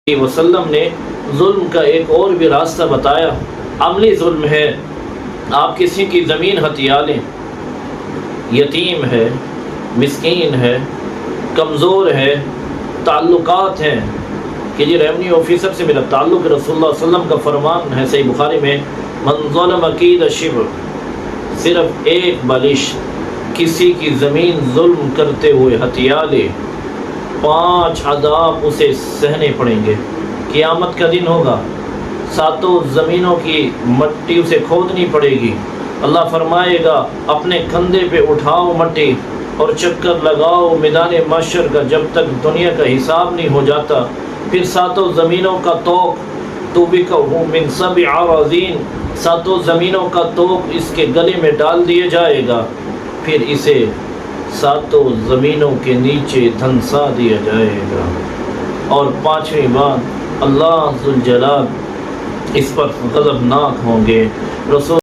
وسلم نے ظلم کا ایک اور بھی راستہ بتایا۔ عملی ظلم ہے، آپ کسی کی زمین ہتھیا لیں، یتیم ہے، مسکین ہے، کمزور ہے، تعلقات ہیں کہ جی ریونیو آفیسر سے میرا تعلق، رسول اللہ صلی اللہ علیہ وسلم کا فرمان ہے صحیح بخاری میں، من ظلم قید شبر، صرف ایک بالش کسی کی زمین ظلم کرتے ہوئے ہتھیا لے، 5 عذاب اسے سہنے پڑیں گے۔ قیامت کا دن ہوگا، 7 زمینوں کی مٹی اسے کھودنی پڑے گی۔ اللہ فرمائے گا اپنے کندھے پہ اٹھاؤ مٹی اور چکر لگاؤ میدان محشر کا، جب تک دنیا کا حساب نہیں ہو جاتا۔ پھر 7 زمینوں کا توق توبکہ من 7 عراضین، 7 زمینوں کا توق اس کے گلے میں ڈال دیا جائے گا، پھر اسے 7 زمینوں کے نیچے دھنسا دیا جائے گا۔ اور 5ویں بات، اللہ ذوالجلال اس پر غضبناک ہوں گے۔ رسول